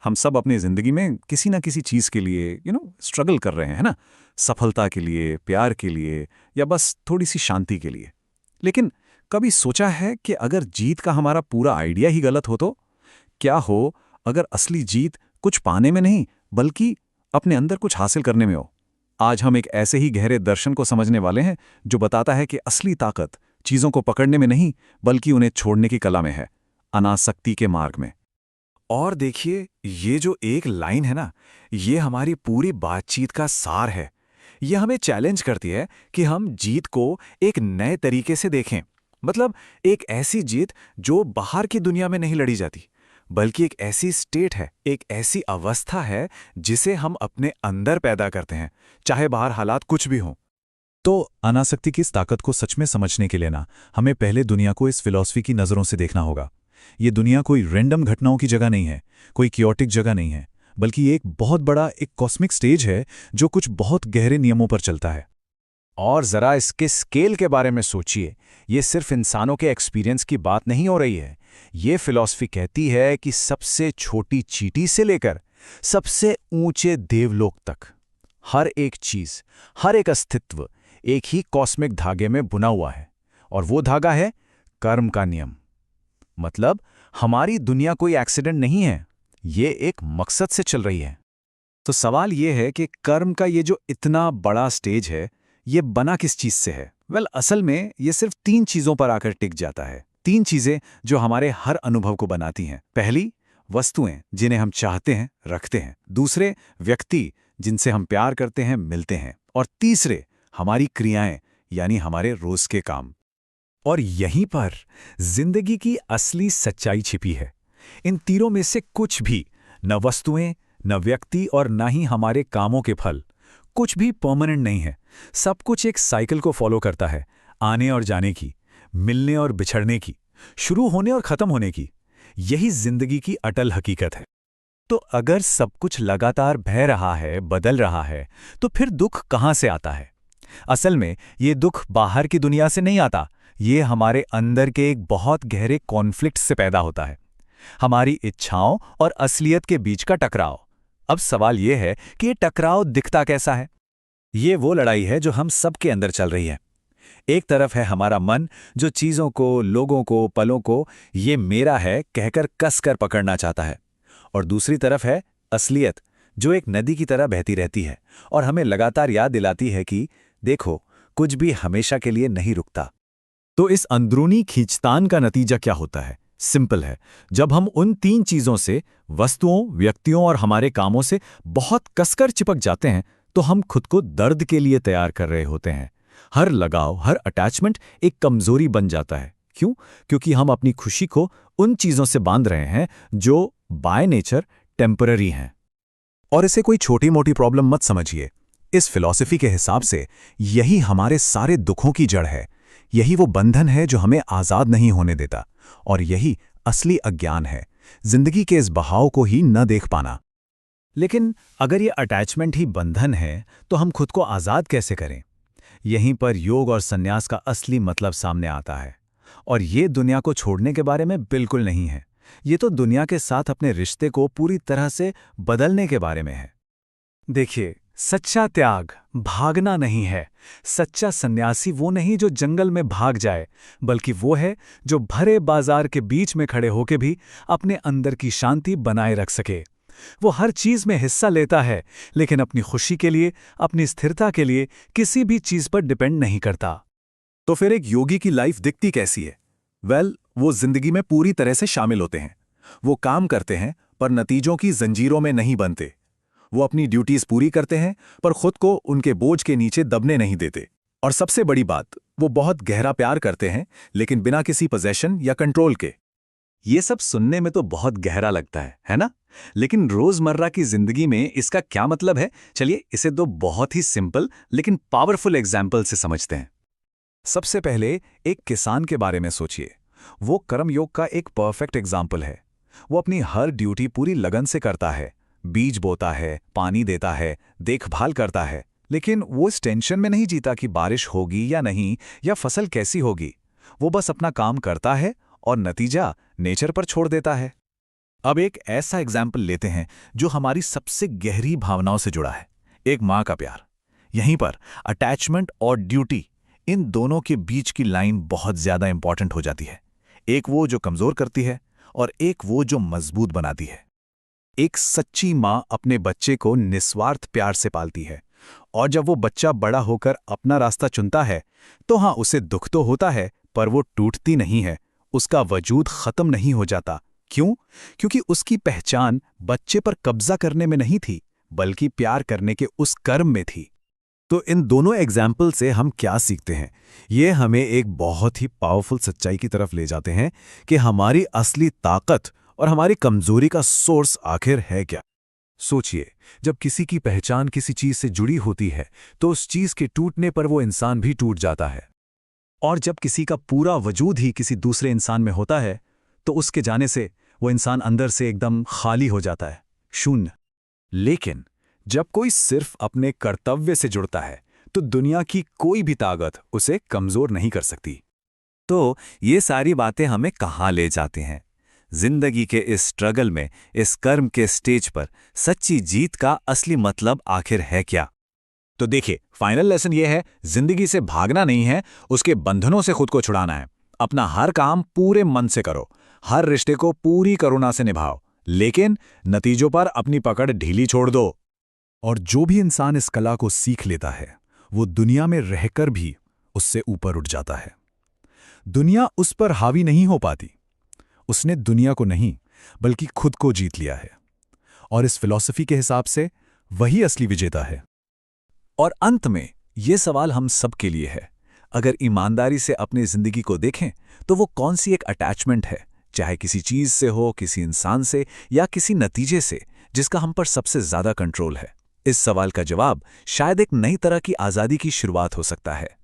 हम सब अपनी ज़िंदगी में किसी ना किसी चीज़ के लिए स्ट्रगल कर रहे हैं, है ना? सफलता के लिए, प्यार के लिए या बस थोड़ी-सी शांति के लिए। लेकिन कभी सोचा है कि अगर जीत का हमारा पूरा आइडिया ही गलत हो तो? क्या हो अगर असली जीत कुछ पाने में नहीं, बल्कि अपने अंदर कुछ हासिल करने में हो? आज हम एक ऐसे ही गहरे दर्शन को समझने वाले हैं, जो बताता है कि असली ताकत चीज़ों को पकड़ने में नहीं, बल्कि उन्हें छोड़ने की कला में है, अनासक्ति के मार्ग में। और देखिए, ये जो एक लाइन है ना, ये हमारी पूरी बातचीत का सार है। ये हमें चैलेंज करती है कि हम जीत को एक नए तरीके से देखें। मतलब एक ऐसी जीत जो बाहर की दुनिया में नहीं लड़ी जाती, बल्कि एक ऐसी स्टेट है, एक ऐसी अवस्था है जिसे हम अपने अंदर पैदा करते हैं, चाहे बाहर हालात कुछ भी हों। तो अनासक्ति की इस ताकत को सच में समझने के लिए ना, हमें पहले दुनिया को इस फिलॉसफी की नज़रों से देखना होगा। ये दुनिया कोई रैंडम घटनाओं की जगह नहीं है, कोई कियोटिक जगह नहीं है, बल्कि ये एक बहुत बड़ा एक कॉस्मिक स्टेज है जो कुछ बहुत गहरे नियमों पर चलता है। और ज़रा इसके स्केल के बारे में सोचिए। ये सिर्फ इंसानों के एक्सपीरियंस की बात नहीं हो रही है। ये फिलॉसफी कहती है कि सबसे छोटी चींटी से लेकर सबसे ऊंचे देवलोक तक हर एक चीज़, हर एक अस्तित्व एक ही कॉस्मिक धागे में बुना हुआ है। और वो धागा है कर्म का नियम। मतलब हमारी दुनिया कोई एक्सीडेंट नहीं है, ये एक मकसद से चल रही है। तो सवाल ये है कि कर्म का ये जो इतना बड़ा स्टेज है, ये बना किस चीज से है? असल में ये सिर्फ 3 चीजों पर आकर टिक जाता है। 3 चीजें जो हमारे हर अनुभव को बनाती हैं। पहली, वस्तुएं जिन्हें हम चाहते हैं, रखते हैं। दूसरे, व्यक्ति जिनसे हम प्यार करते हैं, मिलते हैं। और तीसरे, हमारी क्रियाएं, यानी हमारे रोज के काम। और यहीं पर जिंदगी की असली सच्चाई छिपी है। इन तीरों में से कुछ भी, न वस्तुएं, न व्यक्ति और न ही हमारे कामों के फल, कुछ भी परमानेंट नहीं है। सब कुछ एक साइकिल को फॉलो करता है, आने और जाने की, मिलने और बिछड़ने की, शुरू होने और खत्म होने की। यही जिंदगी की अटल हकीकत है। तो अगर सब कुछ लगातार बह रहा है, बदल रहा है, तो फिर दुख कहाँ से आता है? असल में ये दुख बाहर की दुनिया से नहीं आता, ये हमारे अंदर के एक बहुत गहरे कॉन्फ्लिक्ट से पैदा होता है। हमारी इच्छाओं और असलियत के बीच का टकराव। अब सवाल यह है कि ये टकराव दिखता कैसा है? ये वो लड़ाई है जो हम सबके अंदर चल रही है। एक तरफ है हमारा मन, जो चीज़ों को, लोगों को, पलों को ये मेरा है कहकर कसकर पकड़ना चाहता है। और दूसरी तरफ है असलियत, जो एक नदी की तरह बहती रहती है और हमें लगातार याद दिलाती है कि देखो, कुछ भी हमेशा के लिए नहीं रुकता। तो इस अंदरूनी खींचतान का नतीजा क्या होता है? सिंपल है। जब हम उन 3 चीजों से, वस्तुओं, व्यक्तियों और हमारे कामों से बहुत कसकर चिपक जाते हैं, तो हम खुद को दर्द के लिए तैयार कर रहे होते हैं। हर लगाव, हर अटैचमेंट एक कमजोरी बन जाता है। क्यों? क्योंकि हम अपनी खुशी को उन चीजों से बांध रहे हैं जो बाय नेचर टेम्पररी हैं। और इसे कोई छोटी मोटी प्रॉब्लम मत समझिए। इस फिलॉसफी के हिसाब से यही हमारे सारे दुखों की जड़ है। यही वो बंधन है जो हमें आजाद नहीं होने देता। और यही असली अज्ञान है, जिंदगी के इस बहाव को ही न देख पाना। लेकिन अगर ये अटैचमेंट ही बंधन है, तो हम खुद को आजाद कैसे करें? यहीं पर योग और संन्यास का असली मतलब सामने आता है। और ये दुनिया को छोड़ने के बारे में बिल्कुल नहीं है। ये तो दुनिया के साथ अपने रिश्ते को पूरी तरह से बदलने के बारे में है। देखिए, सच्चा त्याग भागना नहीं है। सच्चा सन्यासी वो नहीं जो जंगल में भाग जाए, बल्कि वो है जो भरे बाजार के बीच में खड़े होकर भी अपने अंदर की शांति बनाए रख सके। वो हर चीज में हिस्सा लेता है, लेकिन अपनी खुशी के लिए, अपनी स्थिरता के लिए किसी भी चीज पर डिपेंड नहीं करता। तो फिर एक योगी की लाइफ दिखती कैसी है? वो जिंदगी में पूरी तरह से शामिल होते हैं। वो काम करते हैं, पर नतीजों की जंजीरों में नहीं बनते। वो अपनी ड्यूटीज पूरी करते हैं, पर खुद को उनके बोझ के नीचे दबने नहीं देते। और सबसे बड़ी बात, वो बहुत गहरा प्यार करते हैं, लेकिन बिना किसी पोजेशन या कंट्रोल के। ये सब सुनने में तो बहुत गहरा लगता है ना? लेकिन रोजमर्रा की जिंदगी में इसका क्या मतलब है? चलिए इसे 2 बहुत ही सिंपल लेकिन पावरफुल एग्जाम्पल से समझते हैं। सबसे पहले एक किसान के बारे में सोचिए। वो कर्मयोग का एक परफेक्ट एग्जाम्पल है। वो अपनी हर ड्यूटी पूरी लगन से करता है, बीज बोता है, पानी देता है, देखभाल करता है। लेकिन वो इस टेंशन में नहीं जीता कि बारिश होगी या नहीं, या फसल कैसी होगी। वो बस अपना काम करता है और नतीजा नेचर पर छोड़ देता है। अब एक ऐसा एग्जाम्पल लेते हैं जो हमारी सबसे गहरी भावनाओं से जुड़ा है, एक माँ का प्यार। यहीं पर अटैचमेंट और ड्यूटी, इन दोनों के बीच की लाइन बहुत ज्यादा इंपॉर्टेंट हो जाती है। एक वो जो कमजोर करती है और एक वो जो मजबूत बनाती है। एक सच्ची माँ अपने बच्चे को निस्वार्थ प्यार से पालती है, और जब वो बच्चा बड़ा होकर अपना रास्ता चुनता है तो हाँ, उसे दुख तो होता है, पर वो टूटती नहीं है, उसका वजूद खत्म नहीं हो जाता। क्यों? क्योंकि उसकी पहचान बच्चे पर कब्जा करने में नहीं थी, बल्कि प्यार करने के उस कर्म में थी। तो इन दोनों एग्जाम्पल से हम क्या सीखते हैं? ये हमें एक बहुत ही पावरफुल सच्चाई की तरफ ले जाते हैं कि हमारी असली ताकत और हमारी कमजोरी का सोर्स आखिर है क्या। सोचिए, जब किसी की पहचान किसी चीज से जुड़ी होती है तो उस चीज के टूटने पर वो इंसान भी टूट जाता है। और जब किसी का पूरा वजूद ही किसी दूसरे इंसान में होता है तो उसके जाने से वो इंसान अंदर से एकदम खाली हो जाता है, शून्य। लेकिन जब कोई सिर्फ अपने कर्तव्य से जुड़ता है तो दुनिया की कोई भी ताकत उसे कमजोर नहीं कर सकती। तो ये सारी बातें हमें कहाँ ले जाते हैं? जिंदगी के इस स्ट्रगल में, इस कर्म के स्टेज पर सच्ची जीत का असली मतलब आखिर है क्या? तो देखिए, फाइनल लेसन ये है, जिंदगी से भागना नहीं है, उसके बंधनों से खुद को छुड़ाना है। अपना हर काम पूरे मन से करो, हर रिश्ते को पूरी करुणा से निभाओ, लेकिन नतीजों पर अपनी पकड़ ढीली छोड़ दो। और जो भी इंसान इस कला को सीख लेता है वो दुनिया में रहकर भी उससे ऊपर उठ जाता है। दुनिया उस पर हावी नहीं हो पाती, उसने दुनिया को नहीं बल्कि खुद को जीत लिया है। और इस फिलॉसफी के हिसाब से वही असली विजेता है। और अंत में ये सवाल हम सब के लिए है, अगर ईमानदारी से अपनी जिंदगी को देखें तो वो कौन सी एक अटैचमेंट है, चाहे किसी चीज से हो, किसी इंसान से या किसी नतीजे से, जिसका हम पर सबसे ज्यादा कंट्रोल है? इस सवाल का जवाब शायद एक नई तरह की आजादी की शुरुआत हो सकता है।